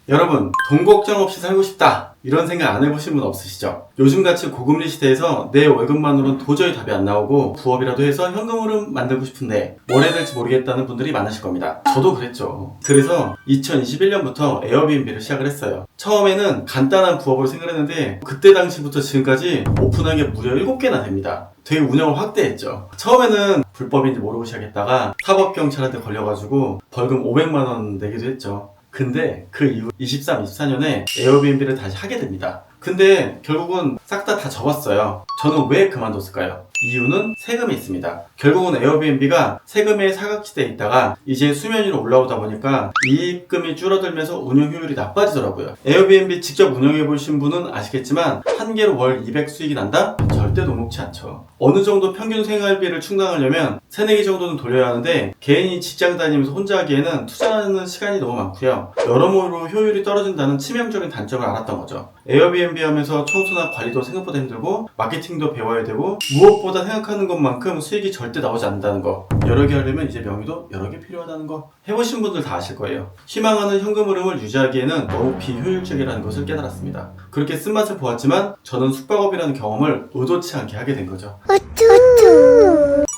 여러분, 돈 걱정 없이 살고 싶다 이런 생각 안 해보신 분 없으시죠? 요즘같이 고금리 시대에서 내 월급만으로는 도저히 답이 안 나오고 부업이라도 해서 현금 흐름 만들고 싶은데 뭘 해야 될지 모르겠다는 분들이 많으실 겁니다. 저도 그랬죠. 그래서 2021년부터 에어비앤비를 시작을 했어요. 처음에는 간단한 부업을 생각했는데 그때 당시부터 지금까지 오픈한 게 무려 7개나 됩니다. 되게 운영을 확대했죠. 처음에는 불법인지 모르고 시작했다가 사법경찰한테 걸려가지고 벌금 500만 원 내기도 했죠. 근데 그 이후 23, 24년에 에어비앤비를 다시 하게 됩니다. 근데 결국은 싹 다 접었어요. 저는 왜 그만뒀을까요? 이유는 세금이 있습니다. 결국은 에어비앤비가 세금의 사각지대에 있다가 이제 수면 위로 올라오다 보니까 이익금이 줄어들면서 운영 효율이 나빠지더라고요. 에어비앤비 직접 운영해 보신 분은 아시겠지만 한 개로 월 200 수익이 난다? 절대 녹록지 않죠. 어느 정도 평균 생활비를 충당하려면 3, 4개 정도는 돌려야 하는데 개인이 직장 다니면서 혼자 하기에는 투자하는 시간이 너무 많고요. 여러모로 효율이 떨어진다는 치명적인 단점을 알았던 거죠. 에어비앤비 하면서 청소나 관리도 생각보다 힘들고 마케팅도 배워야 되고 무엇보다 생각하는 것만큼 수익이 절대 나오지 않는다는 거, 여러 개 하려면 이제 명의도 여러 개 필요하다는 거 해보신 분들 다 아실 거예요. 희망하는 현금 흐름을 유지하기에는 너무 비효율적이라는 것을 깨달았습니다. 그렇게 쓴맛을 보았지만 저는 숙박업이라는 경험을 의도치 않게 하게 된 거죠.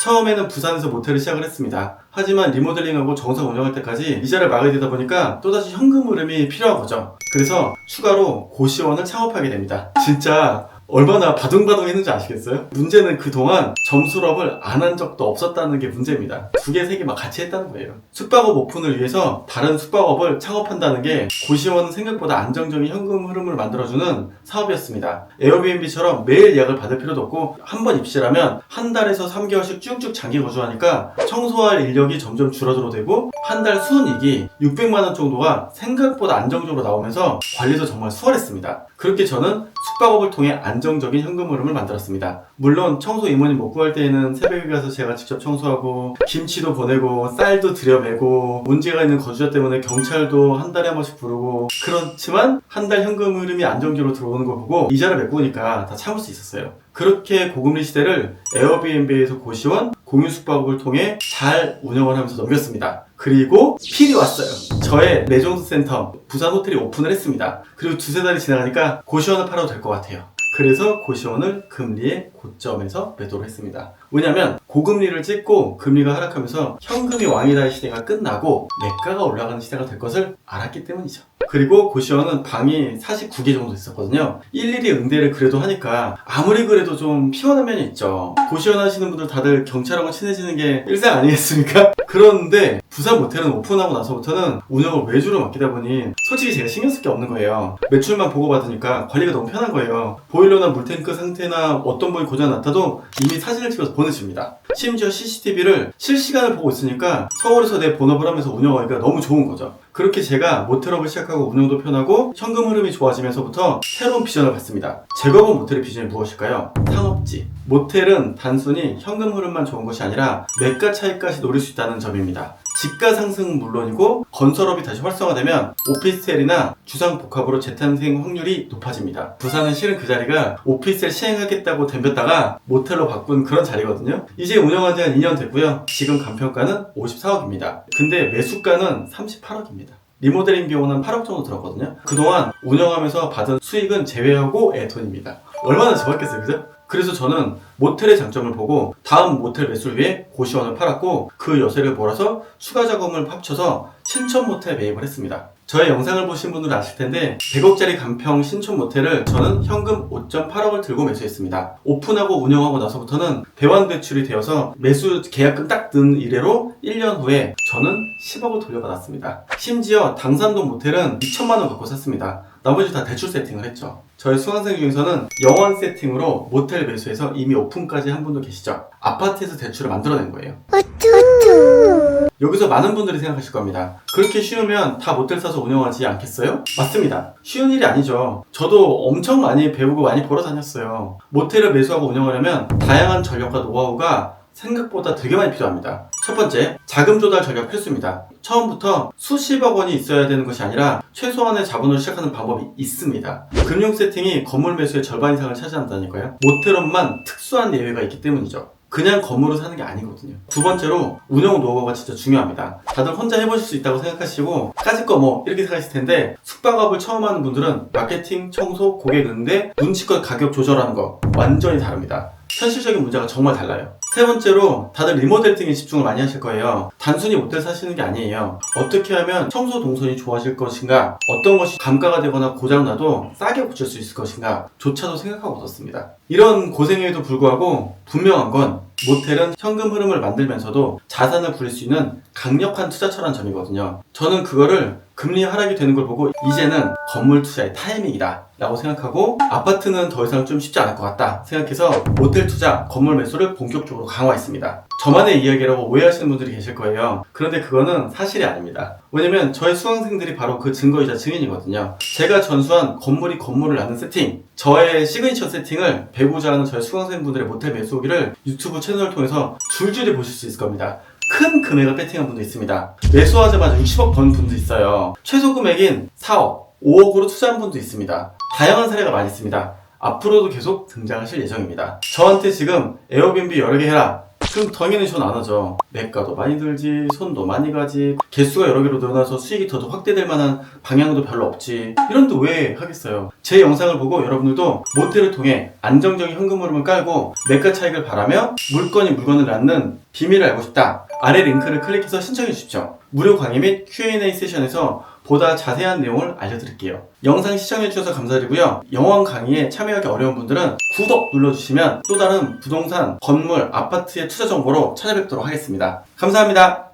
처음에는 부산에서 모텔을 시작을 했습니다. 하지만 리모델링하고 정상 운영할 때까지 이자를 막아야 되다 보니까 또다시 현금 흐름이 필요한 거죠. 그래서 추가로 고시원을 창업하게 됩니다. 진짜 얼마나 바둥바둥 했는지 아시겠어요? 문제는 그동안 점술업을 안 한 적도 없었다는 게 문제입니다. 2개, 3개 막 같이 했다는 거예요. 숙박업 오픈을 위해서 다른 숙박업을 창업한다는 게 고시원은 생각보다 안정적인 현금 흐름을 만들어주는 사업이었습니다. 에어비앤비처럼 매일 예약을 받을 필요도 없고 한 번 입실하면 한 달에서 3개월씩 쭉쭉 장기 거주하니까 청소할 인력이 점점 줄어들어도 되고 한 달 순이익이 600만 원 정도가 생각보다 안정적으로 나오면서 관리도 정말 수월했습니다. 그렇게 저는 숙박업을 통해 안정적인 현금 흐름을 만들었습니다. 물론 청소 임원님 못 구할 때에는 새벽에 가서 제가 직접 청소하고 김치도 보내고 쌀도 들여매고 문제가 있는 거주자 때문에 경찰도 한 달에 한 번씩 부르고, 그렇지만 한 달 현금 흐름이 안정적으로 들어오는 거 보고 이자를 메꾸니까 다 참을 수 있었어요. 그렇게 고금리 시대를 에어비앤비에서 고시원, 공유 숙박업을 통해 잘 운영을 하면서 넘겼습니다. 그리고 필이 왔어요. 저의 매종도 센터 부산 호텔이 오픈을 했습니다. 그리고 2-3달이 지나가니까 고시원을 팔아도 될 것 같아요. 그래서 고시원을 금리의 고점에서 매도를 했습니다. 왜냐면 고금리를 찍고 금리가 하락하면서 현금이 왕이다의 시대가 끝나고 매가가 올라가는 시대가 될 것을 알았기 때문이죠. 그리고 고시원은 방이 49개 정도 있었거든요. 일일이 응대를 그래도 하니까 아무리 그래도 좀 피곤한 면이 있죠. 고시원 하시는 분들 다들 경찰하고 친해지는 게 일상 아니겠습니까? 그런데 부산 모텔은 오픈하고 나서부터는 운영을 외주로 맡기다 보니 솔직히 제가 신경 쓸 게 없는 거예요. 매출만 보고받으니까 관리가 너무 편한 거예요. 보일러나 물탱크 상태나 어떤 부분이 고장 났다도 이미 사진을 찍어서 보내줍니다. 심지어 CCTV를 실시간을 보고 있으니까 서울에서 내 본업을 하면서 운영하기가 너무 좋은 거죠. 그렇게 제가 모텔업을 시작하고 운영도 편하고 현금 흐름이 좋아지면서부터 새로운 비전을 갖습니다. 제가 본 모텔의 비전이 무엇일까요? 상업지. 모텔은 단순히 현금 흐름만 좋은 것이 아니라 매가 차익까지 노릴 수 있다는 점입니다. 집가 상승은 물론이고 건설업이 다시 활성화되면 오피스텔이나 주상복합으로 재탄생 확률이 높아집니다. 부산은 실은 그 자리가 오피스텔 시행하겠다고 덤볐다가 모텔로 바꾼 그런 자리거든요. 이제 운영한 지 한 2년 됐고요. 지금 간평가는 54억입니다. 근데 매수가는 38억입니다. 리모델링 비용은 한 8억 정도 들었거든요. 그동안 운영하면서 받은 수익은 제외하고의 돈입니다. 얼마나 좋았겠어요, 그죠? 그래서 저는 모텔의 장점을 보고 다음 모텔 매수를 위해 고시원을 팔았고 그 여세를 몰아서 추가 자금을 합쳐서 신촌 모텔 매입을 했습니다. 저의 영상을 보신 분들은 아실 텐데 100억짜리 간평 신촌 모텔을 저는 현금 5.8억을 들고 매수했습니다. 오픈하고 운영하고 나서부터는 배환 대출이 되어서 매수 계약금 딱 든 이래로 1년 후에 저는 10억을 돌려받았습니다. 심지어 당산동 모텔은 2천만 원 갖고 샀습니다. 나머지 다 대출 세팅을 했죠. 저희 수강생 중에서는 영원 세팅으로 모텔 매수해서 이미 오픈까지 한 분도 계시죠. 아파트에서 대출을 만들어낸 거예요. 여기서 많은 분들이 생각하실 겁니다. 그렇게 쉬우면 다 모텔 사서 운영하지 않겠어요? 맞습니다. 쉬운 일이 아니죠. 저도 엄청 많이 배우고 많이 벌어 다녔어요. 모텔을 매수하고 운영하려면 다양한 전략과 노하우가 생각보다 되게 많이 필요합니다. 첫 번째, 자금 조달 전략 필수입니다. 처음부터 수십억 원이 있어야 되는 것이 아니라 최소한의 자본으로 시작하는 방법이 있습니다. 금융 세팅이 건물 매수의 절반 이상을 차지한다니까요. 모텔업만 특수한 예외가 있기 때문이죠. 그냥 건물을 사는 게 아니거든요. 두 번째로 운영 노하우가 진짜 중요합니다. 다들 혼자 해보실 수 있다고 생각하시고 까짓 거 뭐 이렇게 생각하실 텐데 숙박업을 처음 하는 분들은 마케팅, 청소, 고객 응대, 눈치껏 가격 조절하는 거 완전히 다릅니다. 현실적인 문제가 정말 달라요. 세 번째로 다들 리모델팅에 집중을 많이 하실 거예요. 단순히 모텔 사시는 게 아니에요. 어떻게 하면 청소 동선이 좋아질 것인가, 어떤 것이 감가가 되거나 고장나도 싸게 고칠 수 있을 것인가 조차도 생각하고 있었습니다. 이런 고생에도 불구하고 분명한 건 모텔은 현금 흐름을 만들면서도 자산을 부릴 수 있는 강력한 투자처라는 점이거든요. 저는 그거를 금리 하락이 되는 걸 보고 이제는 건물 투자의 타이밍이다 라고 생각하고, 아파트는 더 이상 좀 쉽지 않을 것 같다 생각해서 모텔 투자, 건물 매수를 본격적으로 강화했습니다. 저만의 이야기라고 오해하시는 분들이 계실 거예요. 그런데 그거는 사실이 아닙니다. 왜냐면 저의 수강생들이 바로 그 증거이자 증인이거든요. 제가 전수한 건물이 건물을 낳는 세팅, 저의 시그니처 세팅을 배우자 하는 저의 수강생분들의 모텔 매수 후기를 유튜브 채널을 통해서 줄줄이 보실 수 있을 겁니다. 큰 금액을 배팅한 분도 있습니다. 매수하자마자 60억 번 분도 있어요. 최소 금액인 4억, 5억으로 투자한 분도 있습니다. 다양한 사례가 많이 있습니다. 앞으로도 계속 등장하실 예정입니다. 저한테 지금 에어비앤비 여러 개 해라, 그럼 당연히 전 안 하죠. 매가도 많이 들지, 손도 많이 가지, 개수가 여러 개로 늘어나서 수익이 더 확대될 만한 방향도 별로 없지, 이런데 왜 하겠어요. 제 영상을 보고 여러분들도 모텔을 통해 안정적인 현금 흐름을 깔고 매가 차익을 바라며 물건이 물건을 낳는 비밀을 알고 싶다, 아래 링크를 클릭해서 신청해 주십시오. 무료 강의 및 Q&A 세션에서 보다 자세한 내용을 알려드릴게요. 영상 시청해주셔서 감사드리고요. 영원 강의에 참여하기 어려운 분들은 구독 눌러주시면 또 다른 부동산, 건물, 아파트의 투자 정보로 찾아뵙도록 하겠습니다. 감사합니다.